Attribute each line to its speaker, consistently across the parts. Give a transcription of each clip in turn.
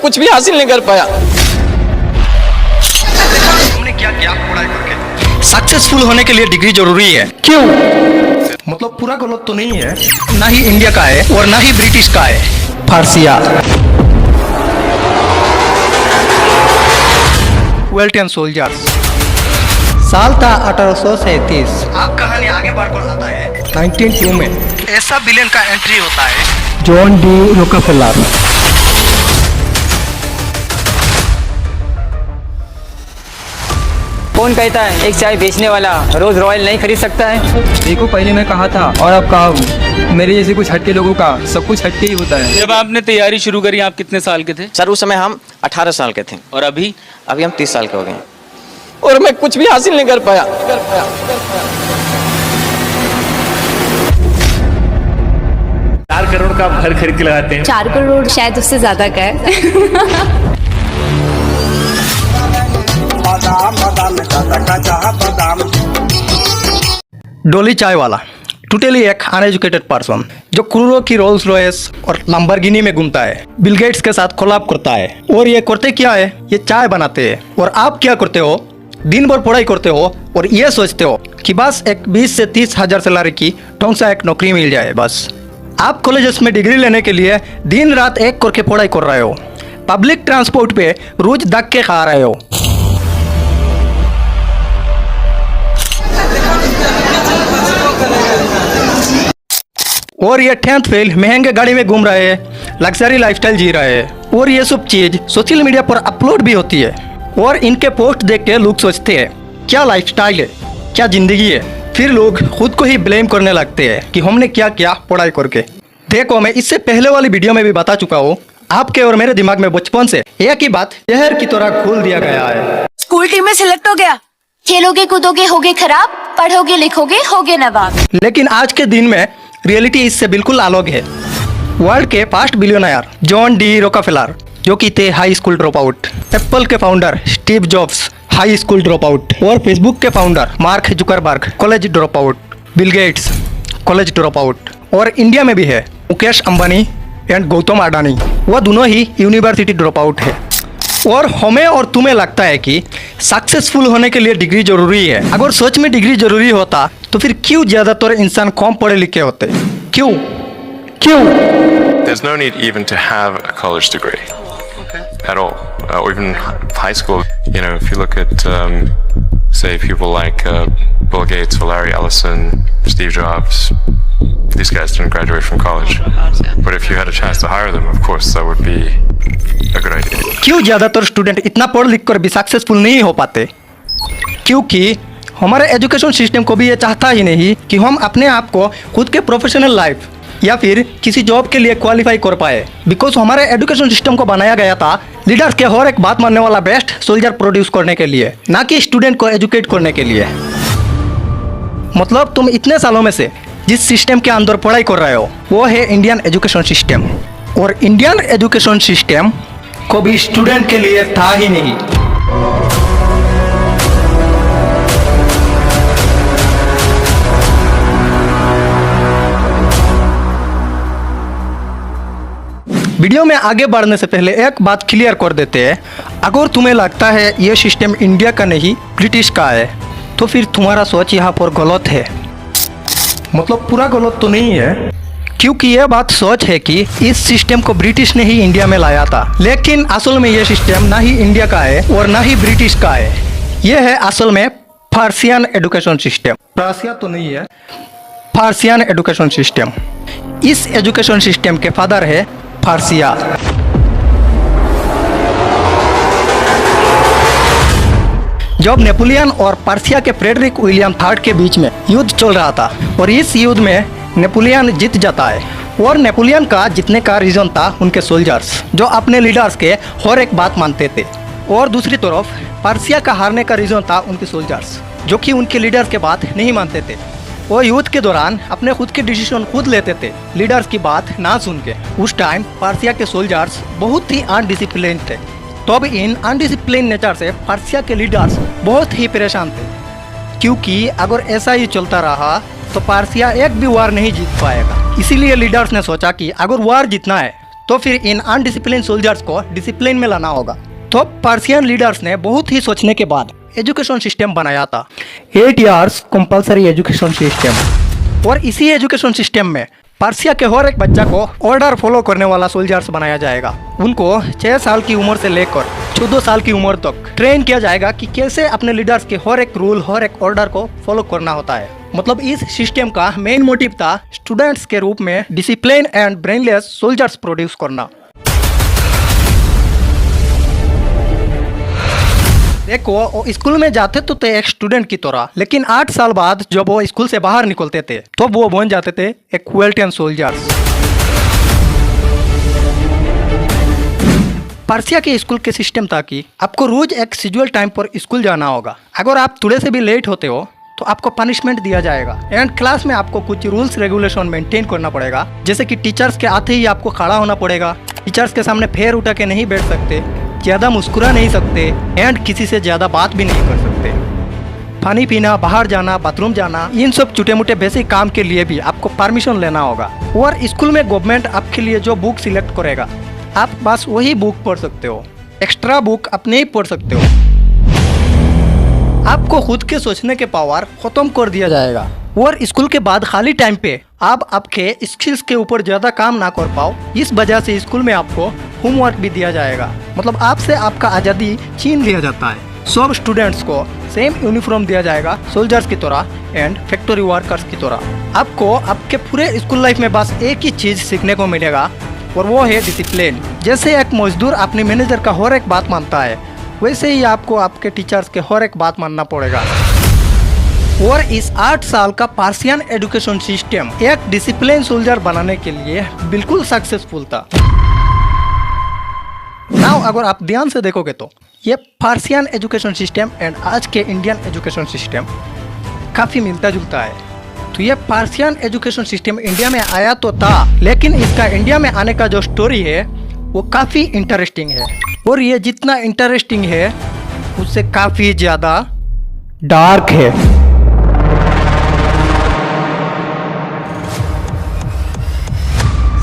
Speaker 1: कुछ भी हासिल नहीं कर पाया।
Speaker 2: हमने क्या किया पढ़ाई करके? सक्सेसफुल होने के लिए डिग्री जरूरी है।
Speaker 1: क्यों?
Speaker 2: मतलब पूरा गलत तो नहीं है, ना ही इंडिया का है और ना ही ब्रिटिश का है।
Speaker 1: फारसिया।
Speaker 2: वेल्टियन सोल्जर्स।
Speaker 1: साल था 1837।
Speaker 2: आप कहानी आगे बढ़कर आता है
Speaker 1: 1902 में
Speaker 2: ऐसा विलेन का एंट्री होता है
Speaker 1: जॉन डी रोकेफेलर।
Speaker 3: कौन कहता है एक चाय बेचने वाला रोज रॉयल नहीं खरीद सकता है?
Speaker 4: देखो पहले मैं कहा था और अब कहा हूँ, मेरे जैसे कुछ हटके लोगों का सब कुछ हटके ही होता है।
Speaker 5: जब आपने तैयारी शुरू करी आप कितने साल के थे?
Speaker 6: सर उस समय हम 18 साल के थे
Speaker 5: और अभी
Speaker 6: हम 30 साल के हो गए
Speaker 1: और मैं कुछ भी हासिल नहीं कर पाया।
Speaker 7: 4 करोड़ का आप घर खरीद के लगाते हैं।
Speaker 8: 4 करोड़ शायद उससे ज्यादा का है।
Speaker 2: डोली चाय वाला टोटली एक अनएजुकेटेड पर्सन जो क्रूरो की रोल्स रॉयस और लंबरगिनी में घूमता है, बिल गेट्स के साथ कोलैब करता है। और ये करते क्या है, ये चाय बनाते हैं। और आप क्या करते हो, दिन भर पढ़ाई करते हो और ये सोचते हो कि बस एक 20 से 30 हजार सैलरी की ढंग से एक नौकरी मिल जाए। बस आप कॉलेजेस में डिग्री लेने के लिए दिन रात एक करके पढ़ाई कर रहे हो, पब्लिक ट्रांसपोर्ट पे रोज धक्के खा रहे हो। और ये 10th फेल महंगे गाड़ी में घूम रहे हैं, लग्जरी लाइफस्टाइल जी रहे हैं। और ये सब चीज सोशल मीडिया पर अपलोड भी होती है और इनके पोस्ट देख के लोग सोचते हैं क्या लाइफस्टाइल है, क्या जिंदगी है। फिर लोग खुद को ही ब्लेम करने लगते हैं कि हमने क्या किया पढ़ाई करके। देखो मैं इससे पहले वाली वीडियो में भी बता चुका हूँ, आपके और मेरे दिमाग में बचपन से एक ही बात जहर की तरह घोल दिया गया है।
Speaker 8: स्कूल टीम में सिलेक्ट हो गया, खेलोगे कूदोगे होगे खराब, पढ़ोगे लिखोगे होगे नवाब।
Speaker 2: लेकिन आज के दिन में रियलिटी इससे बिल्कुल अलग है। वर्ल्ड के first billionaire John D Rockefeller जो कि थे high school drop out, Apple के founder Steve Jobs high school drop out, और फेसबुक के founder Mark Zuckerberg college drop out, Bill Gates college drop out, और इंडिया में भी है मुकेश अंबानी एंड गौतम अडानी, वह दोनों ही यूनिवर्सिटी ड्रॉप आउट है। और हमें और तुम्हें लगता है कि सक्सेसफुल होने के लिए डिग्री जरूरी है। अगर सच में डिग्री जरूरी होता तो फिर क्यों ज्यादातर इंसान कम पढ़े लिखे होते? क्यों?
Speaker 9: There's no need even to have a college degree at all, or even high school. You know, if you look at, say, people like Bill Gates or Larry Ellison, Steve Jobs, these guys didn't graduate from college. But if you had a chance to hire them, of course, that would be a good idea.
Speaker 2: क्यों ज्यादातर student इतना पढ़ लिख कर भी successful नहीं हो पाते? क्योंकि हमारे एजुकेशन सिस्टम को भी ये चाहता ही नहीं कि हम अपने आप को खुद के प्रोफेशनल लाइफ या फिर किसी जॉब के लिए क्वालिफाई कर पाए। बिकॉज हमारे एजुकेशन सिस्टम को बनाया गया था लीडर्स के हर एक बात मानने वाला बेस्ट सोल्जर प्रोड्यूस करने के लिए, ना कि स्टूडेंट को एजुकेट करने के लिए। मतलब तुम इतने सालों में से जिस सिस्टम के अंदर पढ़ाई कर रहे हो वो है इंडियन एजुकेशन सिस्टम, और इंडियन एजुकेशन सिस्टम को भी स्टूडेंट के लिए था ही नहीं। वीडियो में आगे बढ़ने से पहले एक बात क्लियर कर देते हैं, अगर तुम्हें लगता है ये सिस्टम इंडिया का नहीं ब्रिटिश का है तो फिर तुम्हारा सोच यहाँ पर गलत है। मतलब पूरा गलत तो नहीं है, क्योंकि यह बात सोच है कि इस सिस्टम को ब्रिटिश ने ही इंडिया में लाया था। लेकिन असल में यह सिस्टम ना ही इंडिया का है और ना ही ब्रिटिश का है। यह है असल में फारसियन एजुकेशन सिस्टम। फारसिया तो नहीं है, फारसियन एजुकेशन सिस्टम। इस एजुकेशन सिस्टम के फादर है फारसिया। जब नेपोलियन और पर्सिया के फ्रेडरिक विलियम थर्ड के बीच में युद्ध चल रहा था और इस युद्ध में नेपोलियन जीत जाता है, और नेपोलियन का जीतने का रीजन था उनके सोल्जर्स जो अपने लीडर्स के हर एक बात मानते थे। और दूसरी तरफ पर्सिया का हारने का रीजन था उनके सोल्जर्स जो कि उनके लीडर्स के बात नहीं मानते थे। वो युद्ध के दौरान अपने खुद के डिसीजन खुद लेते थे, लीडर्स की बात ना सुन के। उस टाइम पर्सिया के सोल्जर्स बहुत ही अनडिसिप्लिन थे। तब इन अनडिसिप्लिन नेचर से पर्सिया के लीडर्स बहुत ही परेशान थे, क्योंकि अगर ऐसा ही चलता रहा तो पर्सिया एक भी वार नहीं जीत पाएगा। इसीलिए लीडर्स ने सोचा कि अगर वार जीतना है तो फिर इन अनडिसिप्लिन सोल्जर्स को डिसिप्लिन में लाना होगा। तो पर्शियन लीडर्स ने बहुत ही सोचने के बाद एजुकेशन सिस्टम बनाया था, 8 years कंपल्सरी एजुकेशन सिस्टम। और इसी एजुकेशन सिस्टम में पर्शिया के हर एक बच्चा को ऑर्डर फॉलो करने वाला सोल्जर्स बनाया जाएगा। उनको 6 साल की उम्र से लेकर 14 साल की उम्र तक ट्रेन किया जाएगा कि कैसे अपने लीडर्स के हर एक रूल, हर एक ऑर्डर को फॉलो करना होता है। मतलब इस सिस्टम का मेन मोटिव था स्टूडेंट्स के रूप में discipline and brainless soldiers produce करना। देखो, वो स्कूल में जाते तो थे एक स्टूडेंट की तरह, लेकिन 8 साल बाद जब वो स्कूल से बाहर निकलते थे तो वो बन जाते थे एक क्वेल्टियन सोल्जर्स। पर्शिया के स्कूल के सिस्टम था कि आपको रोज एक शेड्यूल टाइम पर स्कूल जाना होगा। अगर आप थोड़े से भी लेट होते हो तो आपको पनिशमेंट दिया जाएगा। एंड क्लास में आपको कुछ रूल्स रेगुलेशन मेंटेन करना पड़ेगा, जैसे कि टीचर्स के आते ही आपको खड़ा होना पड़ेगा, टीचर्स के सामने पैर उठा के नहीं बैठ सकते, ज़्यादा मुस्कुरा नहीं सकते एंड किसी से ज़्यादा बात भी नहीं कर सकते। पानी पीना, बाहर जाना, बाथरूम जाना, इन सब छोटे मोटे बेसिक काम के लिए भी आपको परमिशन लेना होगा। और स्कूल में गवर्नमेंट आपके लिए जो बुक सिलेक्ट करेगा आप बस वही बुक पढ़ सकते हो, एक्स्ट्रा बुक आप नहीं पढ़ सकते हो। आपको खुद के सोचने के पावर खत्म कर दिया जाएगा। और स्कूल के बाद खाली टाइम पे आप आपके स्किल्स के ऊपर ज़्यादा काम ना कर पाओ, इस वजह से स्कूल में आपको होमवर्क भी दिया जाएगा। मतलब आपसे आपका आज़ादी छीन लिया जाता है। सब स्टूडेंट्स को सेम यूनिफॉर्म दिया जाएगा सोल्जर्स की तरह एंड फैक्ट्री वर्कर्स की तरह। आपको आपके पूरे स्कूल लाइफ में बस एक ही चीज़ सीखने को मिलेगा और वो है डिसिप्लिन। जैसे एक मजदूर अपने मैनेजर का हर एक बात मानता है, वैसे ही आपको आपके टीचर्स के हर एक बात मानना पड़ेगा। और इस 8 साल का पर्शियन एजुकेशन सिस्टम एक डिसिप्लिन सोल्जर बनाने के लिए बिल्कुल सक्सेसफुल था। नाउ अगर आप ध्यान से देखोगे तो ये पर्शियन एजुकेशन सिस्टम एंड आज के इंडियन एजुकेशन सिस्टम काफ़ी मिलता जुलता है। तो ये पर्शियन एजुकेशन सिस्टम इंडिया में आया तो था, लेकिन इसका इंडिया में आने का जो स्टोरी है वो काफ़ी इंटरेस्टिंग है। और ये जितना इंटरेस्टिंग है उससे काफ़ी ज़्यादा डार्क है।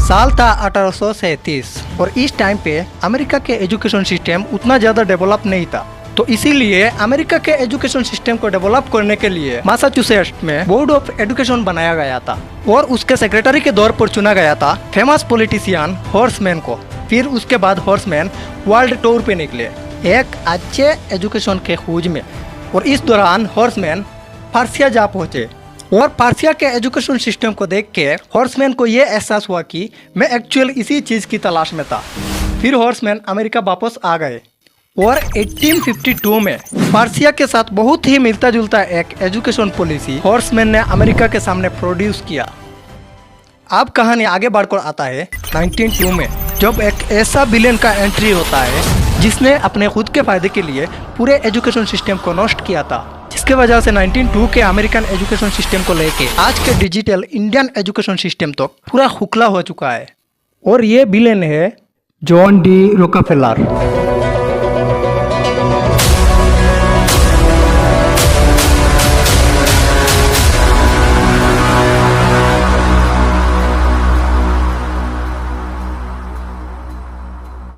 Speaker 2: साल था 1837 और इस टाइम पे अमेरिका के एजुकेशन सिस्टम उतना ज़्यादा डेवलप नहीं था। तो इसीलिए अमेरिका के एजुकेशन सिस्टम को डेवलप करने के लिए मैसाचुसेट्स में बोर्ड ऑफ एजुकेशन बनाया गया था और उसके सेक्रेटरी के दौर पर चुना गया था फेमस पॉलिटिशियन हॉर्समैन को। फिर उसके बाद हॉर्समैन वर्ल्ड टूर पे निकले एक अच्छे एजुकेशन के खोज में। और इस दौरान हॉर्समैन पर्शिया जा पहुँचे और पर्शिया के एजुकेशन सिस्टम को देख के हॉर्समैन को ये एहसास हुआ कि मैं एक्चुअल इसी चीज़ की तलाश में था। फिर हॉर्समैन अमेरिका वापस आ गए और 1852 में पर्शिया के साथ बहुत ही मिलता जुलता एक एजुकेशन पॉलिसी हॉर्समैन ने अमेरिका के सामने प्रोड्यूस किया। अब कहानी आगे बढ़कर आता है 1902 में, जब एक ऐसा विलेन का एंट्री होता है जिसने अपने खुद के फायदे के लिए पूरे एजुकेशन सिस्टम को नष्ट किया था, जिसके वजह से 1902 के अमेरिकन एजुकेशन सिस्टम को लेके आज के डिजिटल इंडियन एजुकेशन सिस्टम तो पूरा खुखला हो चुका है। और ये विलेन है जॉन डी रॉकफेलर।